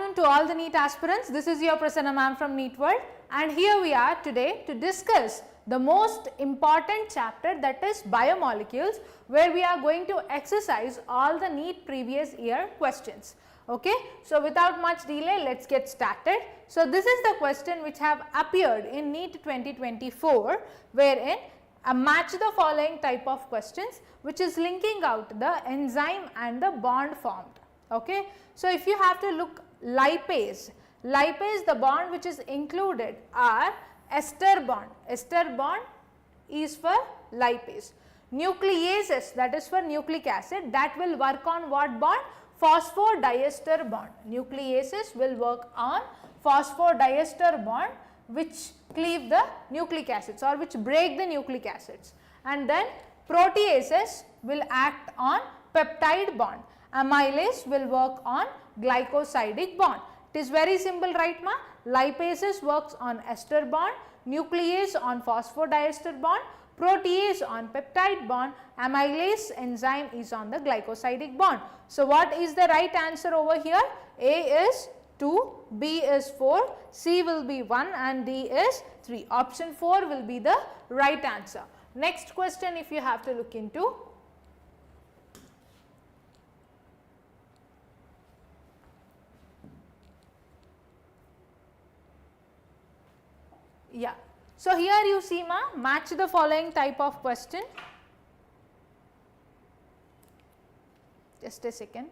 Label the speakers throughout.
Speaker 1: afternoon to all the NEET aspirants. This is your Prasanna Ma'am from NEET World, and here we are today to discuss the most important chapter, that is biomolecules, where we are going to exercise all the NEET previous year questions. Okay, so without much delay, let's get started. So this is the question which have appeared in NEET 2024, wherein match the following type of questions, which is linking out the enzyme and the bond formed. Okay, so if you have to look lipase, the bond which is included are ester bond is for lipase. Nucleases, that is for nucleic acid, that will work on what bond? Phosphodiester bond. Nucleases will work on phosphodiester bond, which cleave the nucleic acids or which break the nucleic acids, and then proteases will act on peptide bond. Amylase will work on glycosidic bond. It is very simple, right ma? Lipases works on ester bond, nuclease on phosphodiester bond, protease on peptide bond, amylase enzyme is on the glycosidic bond. So what is the right answer over here? A is 2, B is 4, C will be 1 and D is 3. Option 4 will be the right answer. Next question if you have to look into. Yeah. So here you see ma, match the following type of question. Just a second.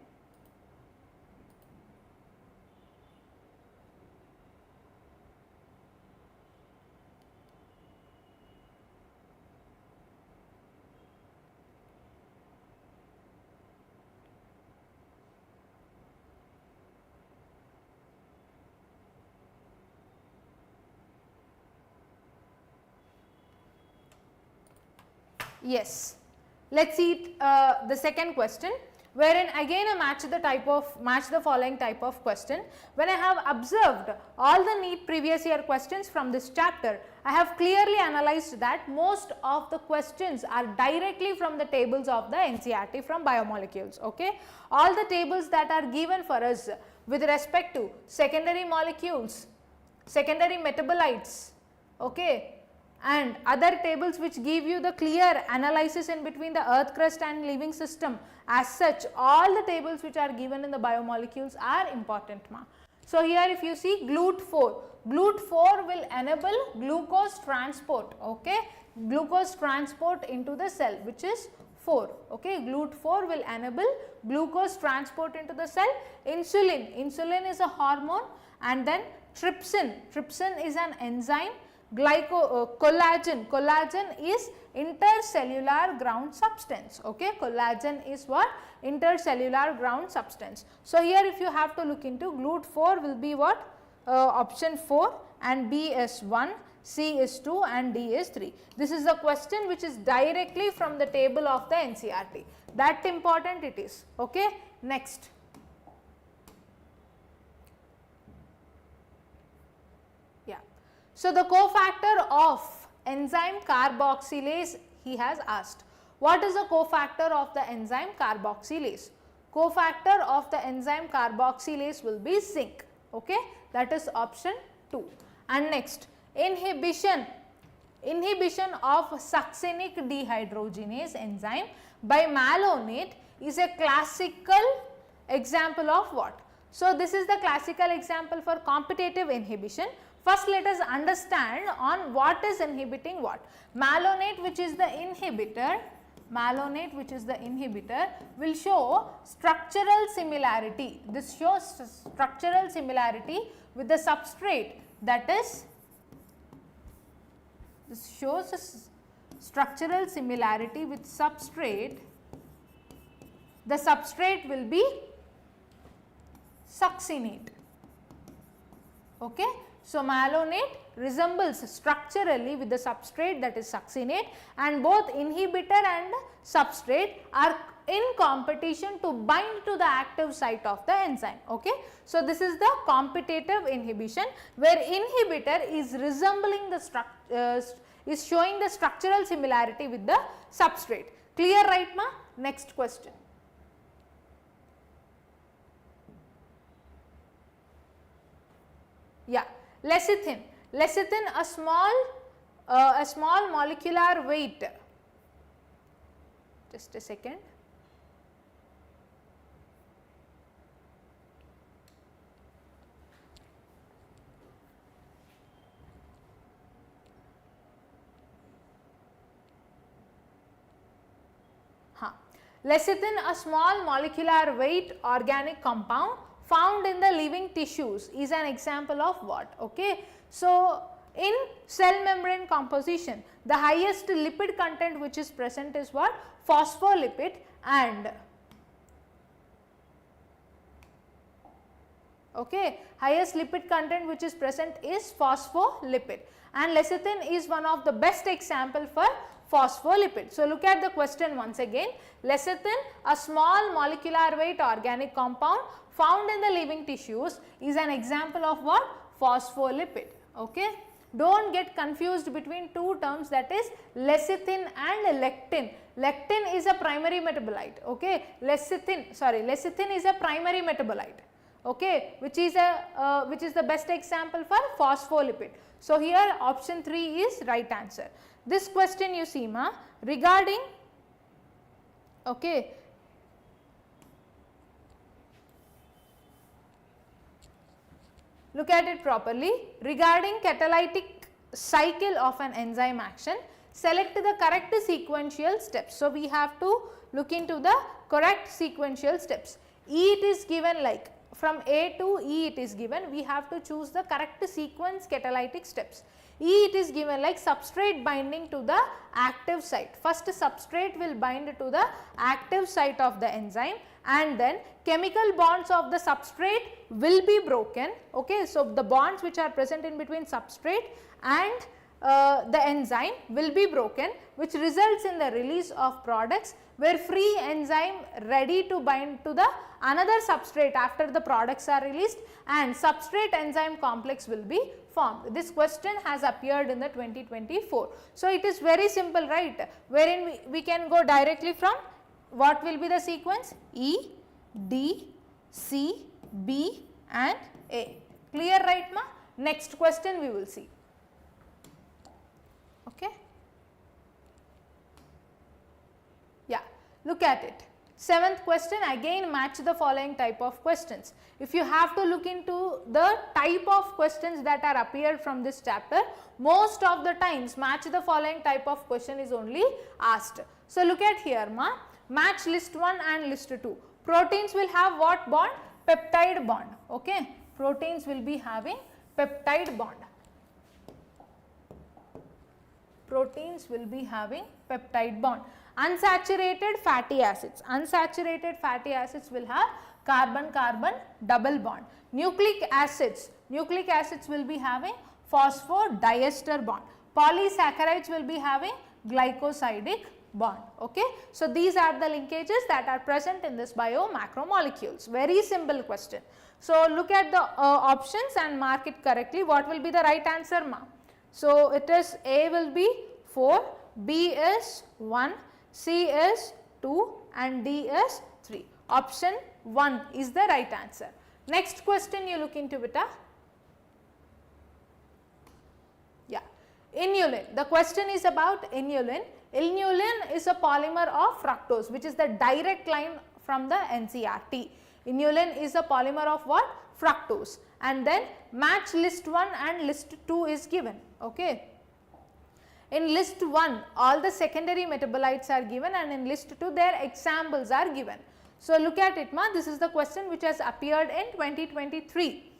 Speaker 1: Yes, let us see the second question, wherein again I match the following type of question. When I have observed all the NEET previous year questions from this chapter, I have clearly analyzed that most of the questions are directly from the tables of the NCERT from biomolecules. Okay, all the tables that are given for us with respect to secondary molecules, secondary metabolites, okay, and other tables which give you the clear analysis in between the earth crust and living system. As such, all the tables which are given in the biomolecules are important ma. So here if you see GLUT4 will enable glucose transport, okay, glucose transport into the cell, which is 4, okay. GLUT4 will enable glucose transport into the cell. Insulin is a hormone, and then trypsin is an enzyme. Collagen is intercellular ground substance, okay. Collagen is what? Intercellular ground substance. So here if you have to look into, GLUT4 will be what? Option 4, and B is 1, C is 2 and D is 3. This is the question which is directly from the table of the NCERT. That important it is, okay. Next. So the cofactor of enzyme carboxylase, he has asked. What is the cofactor of the enzyme carboxylase? Cofactor of the enzyme carboxylase will be zinc, okay. That is option 2. And next, inhibition of succinic dehydrogenase enzyme by malonate is a classical example of what? So this is the classical example for competitive inhibition. First let us understand on what is inhibiting what. Malonate, which is the inhibitor, will show structural similarity. This shows structural similarity with the substrate, that is, this shows structural similarity with substrate. The substrate will be succinate, okay. So malonate resembles structurally with the substrate, that is succinate, and both inhibitor and substrate are in competition to bind to the active site of the enzyme, okay. So this is the competitive inhibition, where inhibitor is resembling the is showing the structural similarity with the substrate. Clear, right ma? Next question. Yeah, lecithin. Lecithin, a small molecular weight. Just a second. Lecithin, a small molecular weight organic compound found in the living tissues, is an example of what? Okay. So, in cell membrane composition, the highest lipid content which is present is what? Phospholipid, and okay, highest lipid content which is present is phospholipid, and lecithin is one of the best example for phospholipid. So, look at the question once again. Lecithin, a small molecular weight organic compound found in the living tissues, is an example of what? Phospholipid. Okay. Do not get confused between two terms, that is lecithin and lectin. Lectin is a primary metabolite. Okay. Lecithin is a primary metabolite. Okay, which is the best example for phospholipid. So, here option 3 is right answer. This question you see ma, regarding, okay, look at it properly, regarding catalytic cycle of an enzyme action, select the correct sequential steps. So, we have to look into the correct sequential steps. E it is given like from A to E it is given, we have to choose the correct sequence catalytic steps. E it is given like substrate binding to the active site. First substrate will bind to the active site of the enzyme, and then chemical bonds of the substrate will be broken. Okay. So, the bonds which are present in between substrate and the enzyme will be broken, which results in the release of products where free enzyme ready to bind to the another substrate after the products are released, and substrate enzyme complex will be formed. This question has appeared in the 2024. So, it is very simple, right, wherein we can go directly from what will be the sequence? E, D, C, B and A. Clear, right ma? Next question we will see. Okay. Yeah, look at it. 7th question, again match the following type of questions. If you have to look into the type of questions that are appeared from this chapter, most of the times match the following type of question is only asked. So, look at here ma, match list 1 and list 2. Proteins will have what bond? Peptide bond. Okay. Proteins will be having peptide bond. Proteins will be having peptide bond. Unsaturated fatty acids. Unsaturated fatty acids will have carbon-carbon double bond. Nucleic acids will be having phosphodiester bond. Polysaccharides will be having glycosidic bond. Okay. So, these are the linkages that are present in this biomacromolecules. Very simple question. So, look at the options and mark it correctly. What will be the right answer ma? So, it is A will be 4, B is 1, C is 2 and D is 3. Option 1 is the right answer. Next question you look into it. Yeah, inulin. The question is about inulin. Inulin is a polymer of fructose, which is the direct line from the NCERT. Inulin is a polymer of what? Fructose. And then match list 1 and list 2 is given. Okay. In list 1 all the secondary metabolites are given, and in list 2 their examples are given. So, look at it ma, this is the question which has appeared in 2023.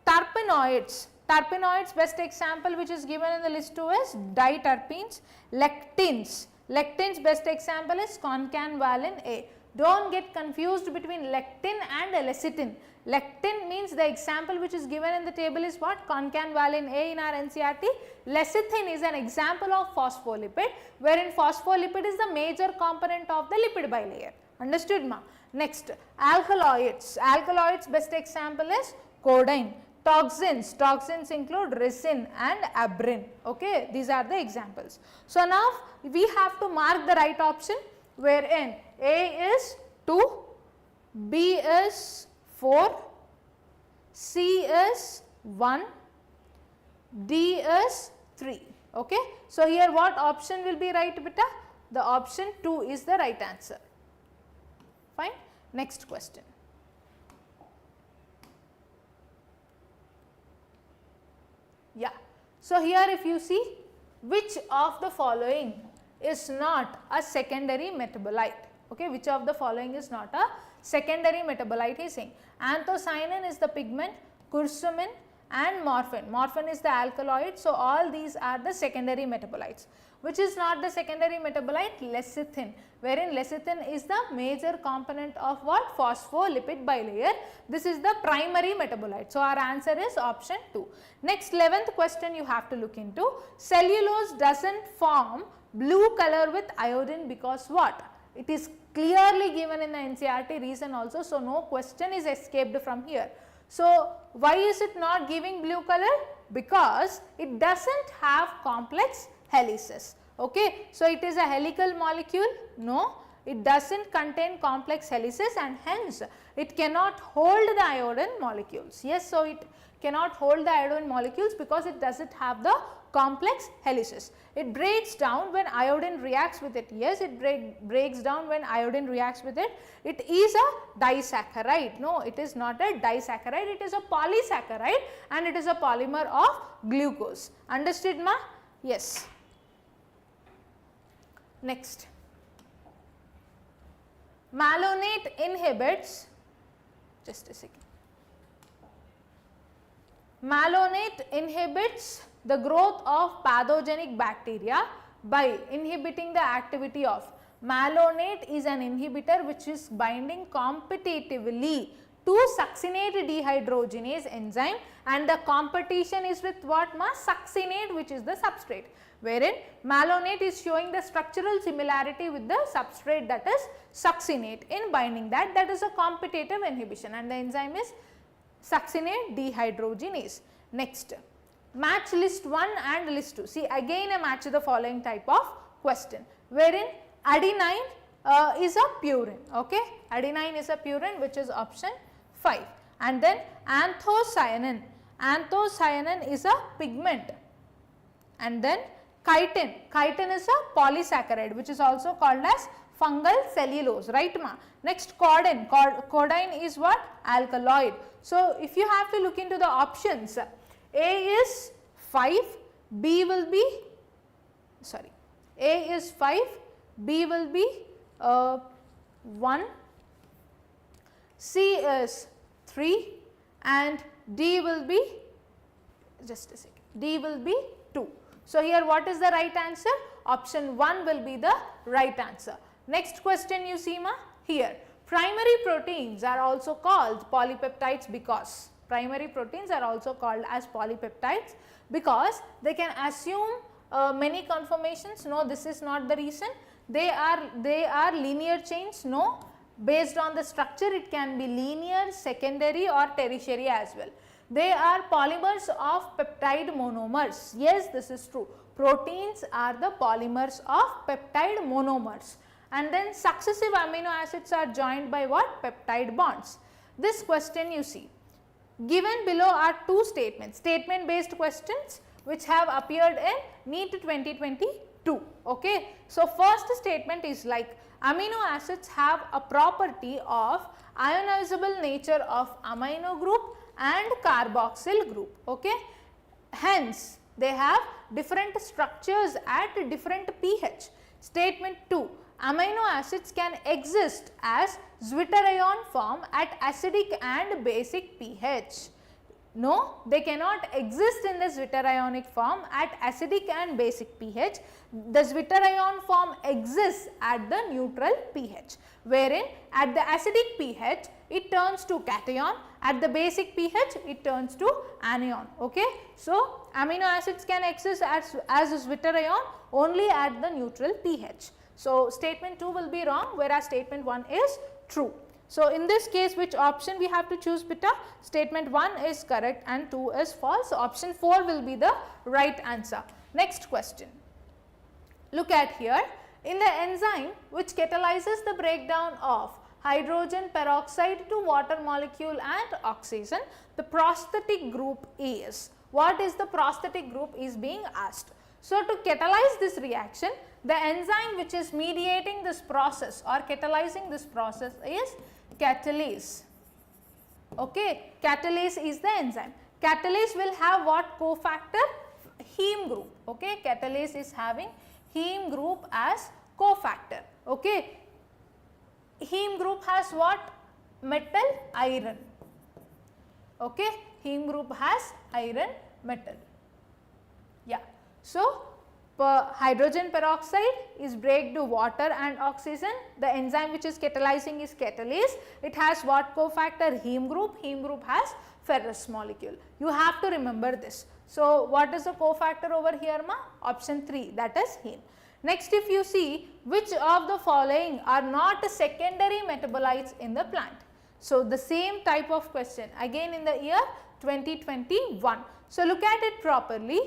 Speaker 1: Terpenoids. Terpenoids, best example which is given in the list 2 is diterpenes. Lectins. Lectins, best example is concanvaline A. Do not get confused between lectin and lecithin. Lectin means the example which is given in the table is what? Concanvaline A in our NCERT. Lecithin is an example of phospholipid, wherein phospholipid is the major component of the lipid bilayer. Understood ma? Next, alkaloids. Alkaloids, best example is codeine. Toxins. Toxins include resin and abrin. Okay, these are the examples. So, now we have to mark the right option, wherein A is 2, B is 4, C is 1, D is 3. Okay. So, here what option will be right beta? The option 2 is the right answer. Fine. Next question. Yeah. So, here if you see, which of the following is not a secondary metabolite? Okay, which of the following is not a secondary metabolite, he is saying. Anthocyanin is the pigment, curcumin and morphine. Morphine is the alkaloid. So, all these are the secondary metabolites. Which is not the secondary metabolite? Lecithin, wherein lecithin is the major component of what? Phospholipid bilayer. This is the primary metabolite. So, our answer is option 2. Next, 11th question you have to look into. Cellulose does not form blue color with iodine because what? It is clearly given in the NCERT reason also. So, no question is escaped from here. So, why is it not giving blue color? Because it does not have complex helices. Okay. So, it is a helical molecule? No, it does not contain complex helices and hence it cannot hold the iodine molecules. Yes, so it cannot hold the iodine molecules because it does not have the complex helices. It breaks down when iodine reacts with it. Yes, it breaks down when iodine reacts with it. It is a disaccharide. No, it is not a disaccharide, it is a polysaccharide and it is a polymer of glucose. Understood, ma? Yes. Next. Malonate inhibits, just a second. Malonate inhibits the growth of pathogenic bacteria by inhibiting the activity of. Malonate is an inhibitor which is binding competitively to succinate dehydrogenase enzyme and the competition is with what, ma? Succinate, which is the substrate, wherein malonate is showing the structural similarity with the substrate, that is succinate, in binding that, that is a competitive inhibition and the enzyme is succinate dehydrogenase. Next, match list 1 and list 2. See, again a match the following type of question, wherein adenine is a purine. Okay, adenine is a purine, which is option 5, and then anthocyanin. Anthocyanin is a pigment, and then chitin. Chitin is a polysaccharide which is also called as fungal cellulose, right, ma? Next, codeine. Codeine is what? Alkaloid. So, if you have to look into the options, A is 5, B will be, sorry, A is 5, B will be 1, C is 3 and D will be, just a second, D will be 2. So, here what is the right answer? Option 1 will be the right answer. Next question you see, ma, here primary proteins are also called polypeptides because primary proteins are also called as polypeptides because they can assume many conformations. No, this is not the reason. They are linear chains. No, based on the structure it can be linear, secondary or tertiary as well. They are polymers of peptide monomers. Yes, this is true. Proteins are the polymers of peptide monomers, and then successive amino acids are joined by what? Peptide bonds. This question you see, given below are two statements, statement based questions which have appeared in NEET 2022. Okay. So, first statement is like amino acids have a property of ionizable nature of amino group and carboxyl group. Okay. Hence, they have different structures at different pH. Statement 2, amino acids can exist as zwitterion form at acidic and basic pH. No, they cannot exist in the zwitterionic form at acidic and basic pH. The zwitterion form exists at the neutral pH, wherein at the acidic pH it turns to cation, at the basic pH it turns to anion. Okay. So, amino acids can exist as a zwitterion only at the neutral pH. So, statement 2 will be wrong, whereas statement 1 is true. So, in this case, which option we have to choose, beta? Statement 1 is correct and 2 is false. Option 4 will be the right answer. Next question. Look at here. In the enzyme which catalyzes the breakdown of hydrogen peroxide to water molecule and oxygen. The prosthetic group is, what is the prosthetic group is being asked. So, to catalyze this reaction, the enzyme which is mediating this process or catalyzing this process is catalase. Okay, catalase is the enzyme. Catalase will have what cofactor? Heme group. Okay, catalase is having heme group as cofactor. Okay, heme group has what? Metal, iron. Okay, heme group has iron, metal. Yeah. So, hydrogen peroxide is break to water and oxygen. The enzyme which is catalyzing is catalase. It has what cofactor? Heme group. Heme group has ferrous molecule. You have to remember this. So, what is the cofactor over here, ma? Option 3, that is heme. Next, if you see, which of the following are not secondary metabolites in the plant? So, the same type of question again in the year 2021. So, look at it properly.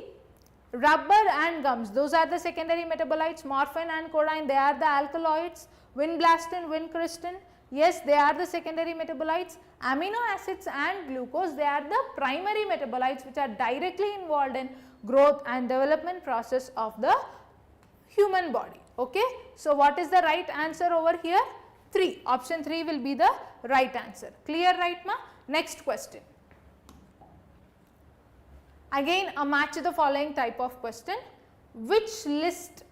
Speaker 1: Rubber and gums, those are the secondary metabolites. Morphine and codeine, they are the alkaloids. Vinblastin, vincristin, yes, they are the secondary metabolites. Amino acids and glucose, they are the primary metabolites which are directly involved in growth and development process of the human body. Okay. So, what is the right answer over here? 3. Option 3 will be the right answer. Clear, right, ma? Next question. Again a match the following type of question. Which list,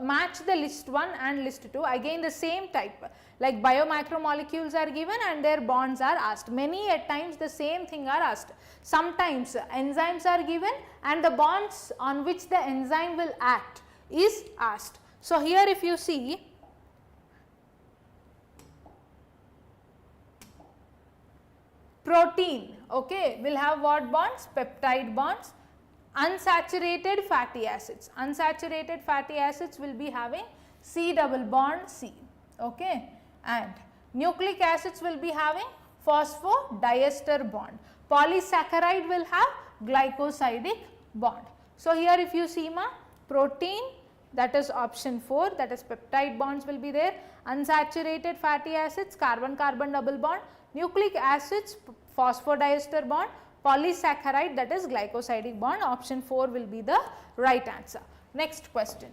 Speaker 1: match the list 1 and list 2, again the same type, like biomacromolecules are given and their bonds are asked. Many at times the same thing are asked. Sometimes enzymes are given and the bonds on which the enzyme will act is asked. So, here if you see, protein, okay, will have what bonds? Peptide bonds. Unsaturated fatty acids. Unsaturated fatty acids will be having C double bond C, okay, and nucleic acids will be having phosphodiester bond. Polysaccharide will have glycosidic bond. So, here if you see, ma, protein, that is option 4, that is peptide bonds will be there. Unsaturated fatty acids, carbon-carbon double bond. Nucleic acids, phosphodiester bond. Polysaccharide, that is glycosidic bond. Option 4 will be the right answer. Next question.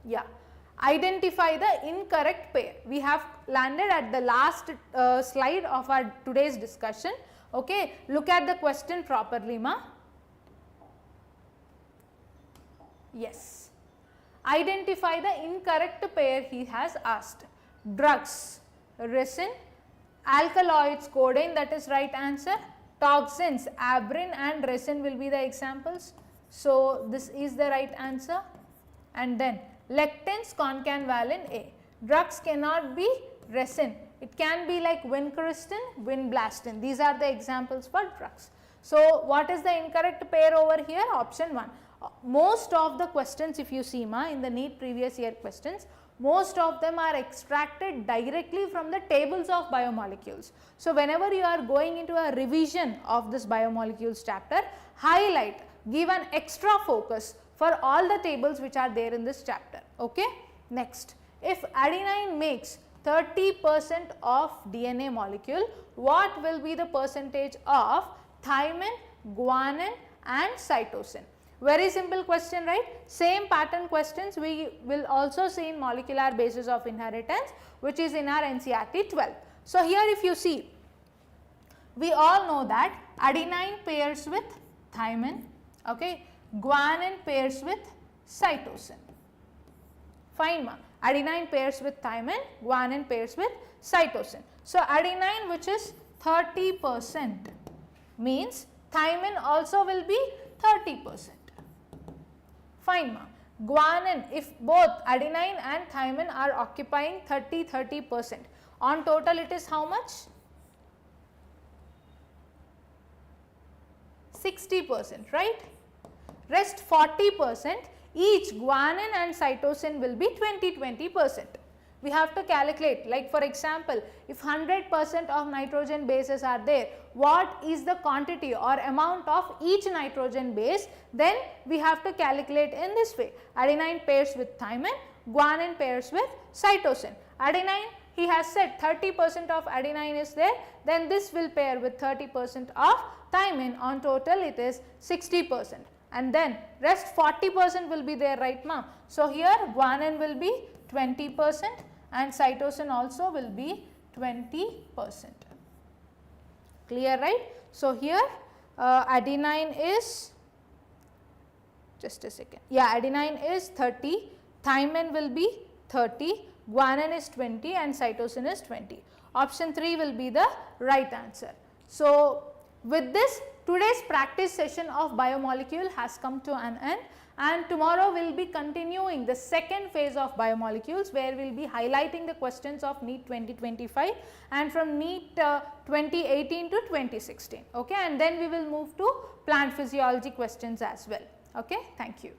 Speaker 1: Yeah, identify the incorrect pair. We have landed at the last slide of our today's discussion. Okay, look at the question properly, ma. Yes, identify the incorrect pair he has asked. Drugs, resin, alkaloids, codeine, that is right answer. Toxins, abrin and resin will be the examples. So, this is the right answer. And then lectins, concanvaline A. Drugs cannot be resin. It can be like vincristin, vinblastin. These are the examples for drugs. So, what is the incorrect pair over here? Option 1. Most of the questions, if you see, ma, in the NEET previous year questions, most of them are extracted directly from the tables of biomolecules. So, whenever you are going into a revision of this biomolecules chapter, highlight, give an extra focus for all the tables which are there in this chapter. Okay. Next, if adenine makes 30% of DNA molecule, what will be the percentage of thymine, guanine and cytosine? Very simple question, right? Same pattern questions we will also see in molecular basis of inheritance, which is in our NCERT 12. So, here if you see, we all know that adenine pairs with thymine, okay, guanine pairs with cytosine. Fine, ma. Adenine pairs with thymine, guanine pairs with cytosine. So, adenine, which is 30%, means thymine also will be 30%. Fine, ma. Guanine, if both adenine and thymine are occupying 30%, on total it is how much? 60%, right? Rest 40%, each guanine and cytosine will be 20%. We have to calculate, like for example, if 100% of nitrogen bases are there, what is the quantity or amount of each nitrogen base? Then we have to calculate in this way. Adenine pairs with thymine, guanine pairs with cytosine. Adenine he has said 30% of adenine is there, then this will pair with 30% of thymine, on total it is 60%, and then rest 40% will be there, right ma'am. So, here guanine will be 20% and cytosine also will be 20%. Clear, right? So, here adenine is, just a second, yeah, adenine is 30, thymine will be 30, guanine is 20 and cytosine is 20. Option 3 will be the right answer. So, with this, today's practice session of biomolecule has come to an end, and tomorrow we will be continuing the second phase of biomolecules, where we will be highlighting the questions of NEET 2025 and from NEET 2018 to 2016, okay, and then we will move to plant physiology questions as well. Okay, thank you.